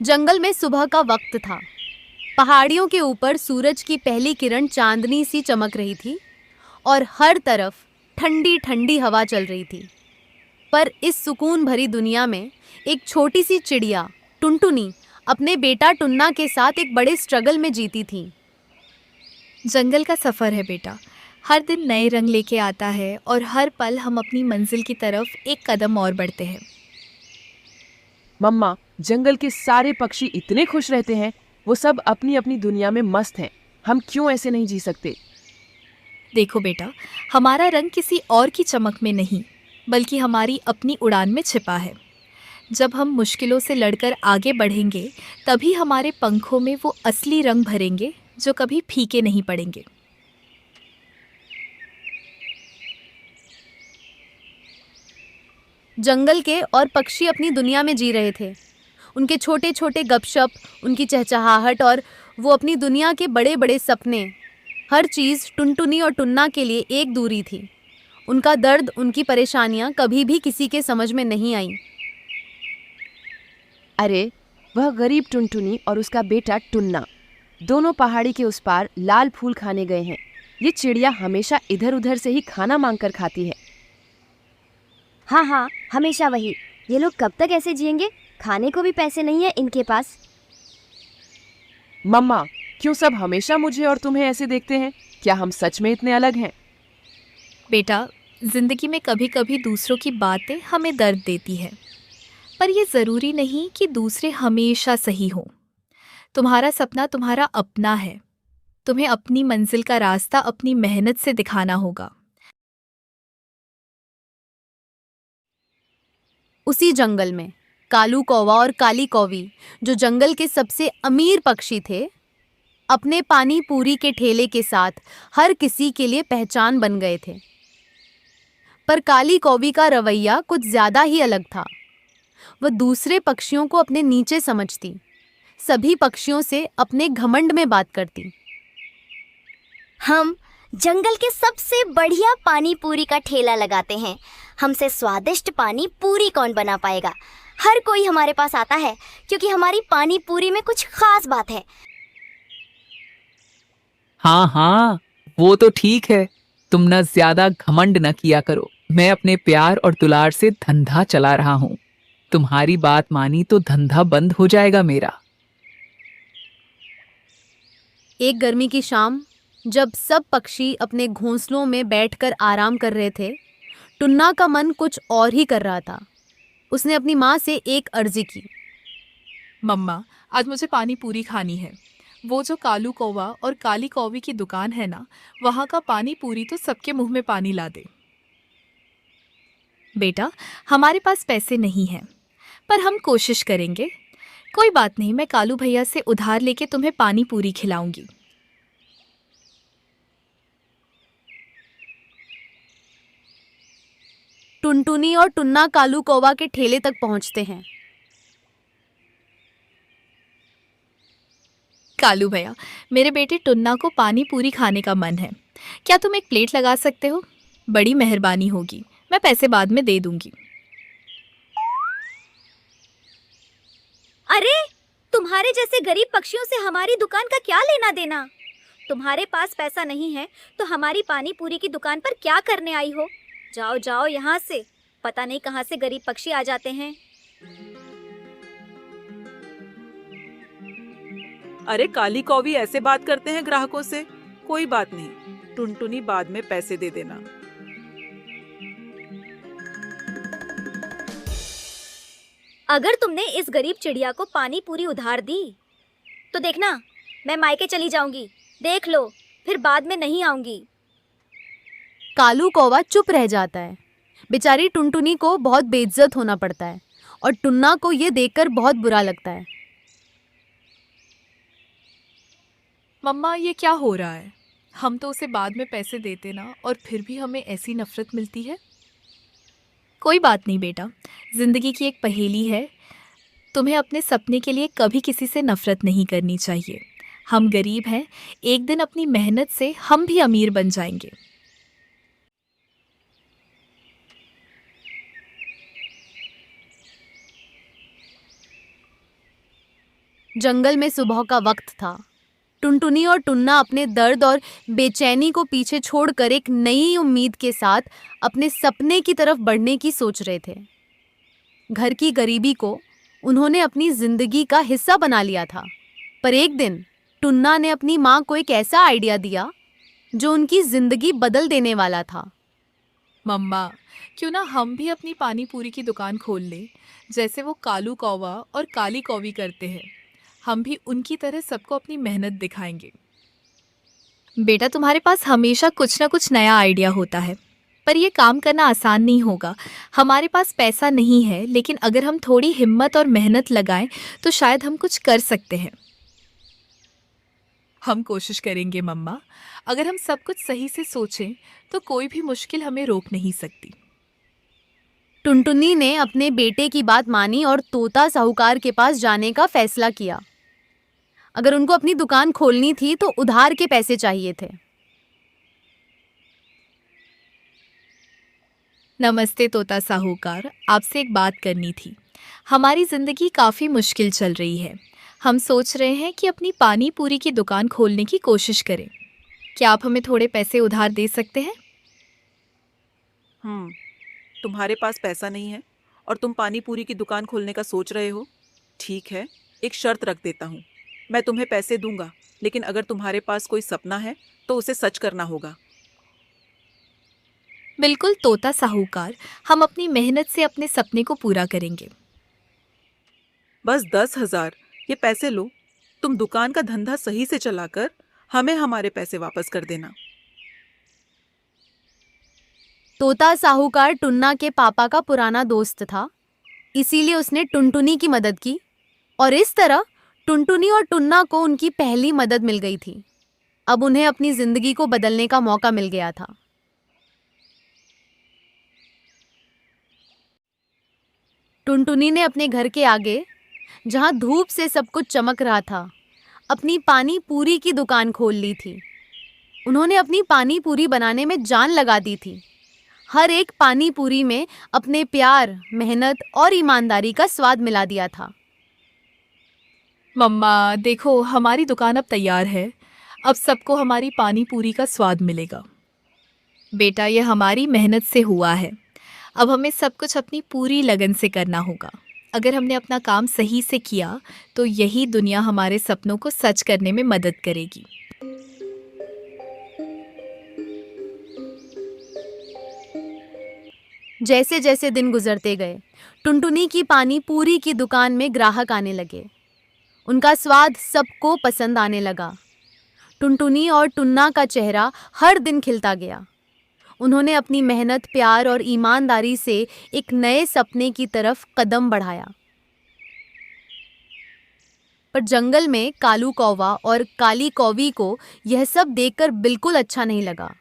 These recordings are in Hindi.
जंगल में सुबह का वक्त था। पहाड़ियों के ऊपर सूरज की पहली किरण चांदनी सी चमक रही थी और हर तरफ ठंडी ठंडी हवा चल रही थी। पर इस सुकून भरी दुनिया में एक छोटी सी चिड़िया टुनटुनी अपने बेटा टुन्ना के साथ एक बड़े स्ट्रगल में जीती थी। जंगल का सफ़र है बेटा। हर दिन नए रंग लेके आता है और हर पल हम अपनी मंजिल की तरफ एक कदम और बढ़ते हैं। मम्मा, जंगल के सारे पक्षी इतने खुश रहते हैं। वो सब अपनी अपनी दुनिया में मस्त हैं। हम क्यों ऐसे नहीं जी सकते? देखो बेटा, हमारा रंग किसी और की चमक में नहीं, बल्कि हमारी अपनी उड़ान में छिपा है। जब हम मुश्किलों से लड़कर आगे बढ़ेंगे, तभी हमारे पंखों में वो असली रंग भरेंगे जो कभी फीके नहीं पड़ेंगे। जंगल के और पक्षी अपनी दुनिया में जी रहे थे। उनके छोटे छोटे गपशप, उनकी चहचहाहट और वो अपनी दुनिया के बड़े बड़े सपने, हर चीज़ टुनटुनी और टुन्ना के लिए एक दूरी थी। उनका दर्द, उनकी परेशानियां कभी भी किसी के समझ में नहीं आई। अरे, वह गरीब टुनटुनी और उसका बेटा टुन्ना दोनों पहाड़ी के उस पार लाल फूल खाने गए हैं। ये चिड़िया हमेशा इधर उधर से ही खाना मांगकर खाती है। हाँ हाँ, हमेशा वही। ये लोग कब तक ऐसे जिएंगे? खाने को भी पैसे नहीं है इनके पास। मम्मा, क्यों सब हमेशा मुझे और तुम्हें ऐसे देखते हैं? क्या हम सच में इतने अलग हैं? बेटा, जिंदगी में कभी कभी दूसरों की बातें हमें दर्द देती है, पर यह ज़रूरी नहीं कि दूसरे हमेशा सही हों। तुम्हारा सपना तुम्हारा अपना है। तुम्हें अपनी मंजिल का रास्ता अपनी मेहनत से दिखाना होगा। उसी जंगल में कालू कौवा और काली कौवी, जो जंगल के सबसे अमीर पक्षी थे, अपने पानी पूरी के ठेले के साथ हर किसी के लिए पहचान बन गए थे। पर काली कौवी का रवैया कुछ ज्यादा ही अलग था। वह दूसरे पक्षियों को अपने नीचे समझती, सभी पक्षियों से अपने घमंड में बात करती। हम जंगल के सबसे बढ़िया पानी पूरी का ठेला लगाते हैं। हमसे स्वादिष्ट पानी पूरी कौन बना पाएगा? हर कोई हमारे पास आता है क्योंकि हमारी पानी पूरी में कुछ खास बात है। हाँ हाँ, वो तो ठीक है। तुम न ज्यादा घमंड न किया करो। मैं अपने प्यार और दुलार से धंधा चला रहा हूँ। तुम्हारी बात मानी तो धंधा बंद हो जाएगा मेरा। एक गर्मी की शाम, जब सब पक्षी अपने घोंसलों में बैठकर आराम कर रहे थे, टुन्ना का मन कुछ और ही कर रहा था। उसने अपनी माँ से एक अर्जी की। मम्मा, आज मुझे पानी पूरी खानी है। वो जो कालू कौवा और काली कौवी की दुकान है ना, वहाँ का पानी पूरी तो सबके मुंह में पानी ला दे। बेटा, हमारे पास पैसे नहीं हैं, पर हम कोशिश करेंगे। कोई बात नहीं, मैं कालू भैया से उधार लेके तुम्हें पानी पूरी खिलाऊंगी। टुनटुनी और टुन्ना कालू कौवा के ठेले तक पहुंचते हैं। कालू भैया, मेरे बेटे टुन्ना को पानी पूरी खाने का मन है। क्या तुम एक प्लेट लगा सकते हो? बड़ी मेहरबानी होगी। मैं पैसे बाद में दे दूंगी। अरे, तुम्हारे जैसे गरीब पक्षियों से हमारी दुकान का क्या लेना देना? तुम्हारे पास पैसा नहीं है तो हमारी पानी पूरी की दुकान पर क्या करने आई हो? जाओ जाओ यहाँ से। पता नहीं कहाँ से गरीब पक्षी आ जाते हैं। अरे, काली कौवी ऐसे बात करते हैं ग्राहकों से? कोई बात नहीं, टुनटुनी बाद में पैसे दे देना। अगर तुमने इस गरीब चिड़िया को पानी पूरी उधार दी तो देखना, मैं मायके चली जाऊंगी। देख लो, फिर बाद में नहीं आऊंगी। कालू कौवा चुप रह जाता है। बेचारी टुनटुनी को बहुत बेइज्जत होना पड़ता है और टुन्ना को ये देखकर बहुत बुरा लगता है। मम्मा, ये क्या हो रहा है? हम तो उसे बाद में पैसे देते ना, और फिर भी हमें ऐसी नफरत मिलती है। कोई बात नहीं बेटा, जिंदगी की एक पहेली है। तुम्हें अपने सपने के लिए कभी किसी से नफरत नहीं करनी चाहिए। हम गरीब हैं, एक दिन अपनी मेहनत से हम भी अमीर बन जाएंगे। जंगल में सुबह का वक्त था। टुनटुनी और टुन्ना अपने दर्द और बेचैनी को पीछे छोड़कर एक नई उम्मीद के साथ अपने सपने की तरफ बढ़ने की सोच रहे थे। घर की गरीबी को उन्होंने अपनी जिंदगी का हिस्सा बना लिया था। पर एक दिन टुन्ना ने अपनी माँ को एक ऐसा आइडिया दिया जो उनकी जिंदगी बदल देने वाला था। मम्मा, क्यों ना हम भी अपनी पानी पूरी की दुकान खोल लें, जैसे वो कालू कौवा और काली कौवी करते हैं। हम भी उनकी तरह सबको अपनी मेहनत दिखाएंगे। बेटा, तुम्हारे पास हमेशा कुछ ना कुछ नया आइडिया होता है, पर यह काम करना आसान नहीं होगा। हमारे पास पैसा नहीं है, लेकिन अगर हम थोड़ी हिम्मत और मेहनत लगाएं तो शायद हम कुछ कर सकते हैं। हम कोशिश करेंगे मम्मा। अगर हम सब कुछ सही से सोचें तो कोई भी मुश्किल हमें रोक नहीं सकती। टुनटुनी ने अपने बेटे की बात मानी और तोता साहूकार के पास जाने का फैसला किया। अगर उनको अपनी दुकान खोलनी थी तो उधार के पैसे चाहिए थे। नमस्ते तोता साहूकार, आपसे एक बात करनी थी। हमारी ज़िंदगी काफ़ी मुश्किल चल रही है। हम सोच रहे हैं कि अपनी पानी पूरी की दुकान खोलने की कोशिश करें। क्या आप हमें थोड़े पैसे उधार दे सकते हैं? तुम्हारे पास पैसा नहीं है और तुम पानी पूरी की दुकान खोलने का सोच रहे हो। ठीक है, एक शर्त रख देता हूँ। मैं तुम्हें पैसे दूंगा, लेकिन अगर तुम्हारे पास कोई सपना है तो उसे सच करना होगा। बिल्कुल तोता साहूकार, हम अपनी मेहनत से अपने सपने को पूरा करेंगे। बस 10,000 ये पैसे लो। तुम दुकान का धंधा सही से चलाकर हमें हमारे पैसे वापस कर देना। तोता साहूकार टुन्ना के पापा का पुराना दोस्त था, इसीलिए उसने टुनटुनी की मदद की और इस तरह टुनटुनी और टुन्ना को उनकी पहली मदद मिल गई थी। अब उन्हें अपनी जिंदगी को बदलने का मौका मिल गया था। टुनटुनी ने अपने घर के आगे, जहां धूप से सब कुछ चमक रहा था, अपनी पानी पूरी की दुकान खोल ली थी। उन्होंने अपनी पानी पूरी बनाने में जान लगा दी थी। हर एक पानी पूरी में अपने प्यार, मेहनत और ईमानदारी का स्वाद मिला दिया था। मम्मा देखो, हमारी दुकान अब तैयार है। अब सबको हमारी पानी पूरी का स्वाद मिलेगा। बेटा, ये हमारी मेहनत से हुआ है। अब हमें सब कुछ अपनी पूरी लगन से करना होगा। अगर हमने अपना काम सही से किया तो यही दुनिया हमारे सपनों को सच करने में मदद करेगी। जैसे जैसे दिन गुजरते गए, टुनटुनी की पानी पूरी की दुकान में ग्राहक आने लगे। उनका स्वाद सबको पसंद आने लगा। टुनटुनी और टुन्ना का चेहरा हर दिन खिलता गया। उन्होंने अपनी मेहनत, प्यार और ईमानदारी से एक नए सपने की तरफ कदम बढ़ाया। पर जंगल में कालू कौवा और काली कौवी को यह सब देखकर बिल्कुल अच्छा नहीं लगा।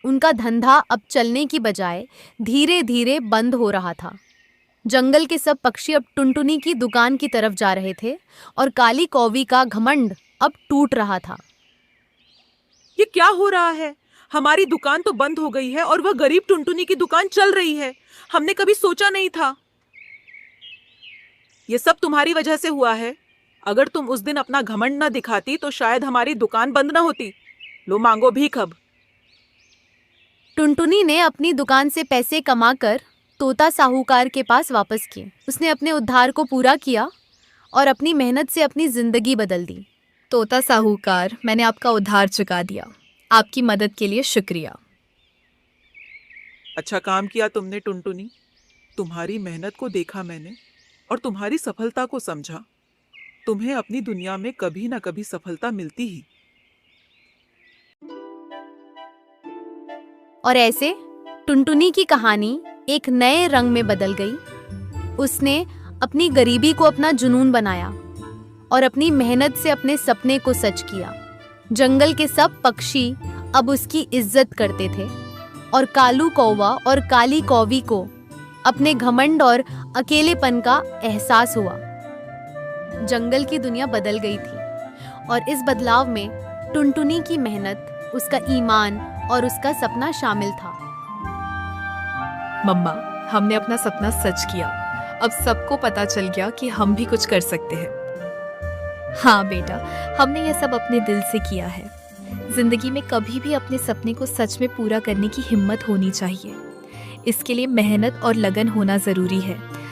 उनका धंधा अब चलने की बजाय धीरे धीरे बंद हो रहा था। जंगल के सब पक्षी अब टुनटुनी की दुकान की तरफ जा रहे थे और काली कौवी का घमंड अब टूट रहा था। ये क्या हो रहा है? हमारी दुकान तो बंद हो गई है और वह गरीब टुनटुनी की दुकान चल रही है। हमने कभी सोचा नहीं था। ये सब तुम्हारी वजह से हुआ है। अगर तुम उस दिन अपना घमंड न दिखाती तो शायद हमारी दुकान बंद न होती। लो, मांगो भीख अब। टुनटुनी ने अपनी दुकान से पैसे कमाकर तोता साहूकार के पास वापस किए। उसने अपने उद्धार को पूरा किया और अपनी मेहनत से अपनी जिंदगी बदल दी। तोता साहूकार, मैंने आपका उधार चुका दिया। आपकी मदद के लिए शुक्रिया। अच्छा काम किया तुमने टुनटुनी। तुम्हारी मेहनत को देखा मैंने और तुम्हारी सफलता को समझा। तुम्हें अपनी दुनिया में कभी ना कभी सफलता मिलती ही। और ऐसे टुनटुनी की कहानी एक नए रंग में बदल गई। उसने अपनी गरीबी को अपना जुनून बनाया और अपनी मेहनत से अपने सपने को सच किया। जंगल के सब पक्षी अब उसकी इज्जत करते थे और कालू कौवा और काली कौवी को अपने घमंड और अकेलेपन का एहसास हुआ। जंगल की दुनिया बदल गई थी और इस बदलाव में टुनटुनी की मेहनत, उसका ईमान और उसका सपना शामिल था। मम्मा, हमने अपना सपना सच किया। अब सबको पता चल गया कि हम भी कुछ कर सकते हैं। हाँ बेटा, हमने यह सब अपने दिल से किया है। जिंदगी में कभी भी अपने सपने को सच में पूरा करने की हिम्मत होनी चाहिए। इसके लिए मेहनत और लगन होना जरूरी है।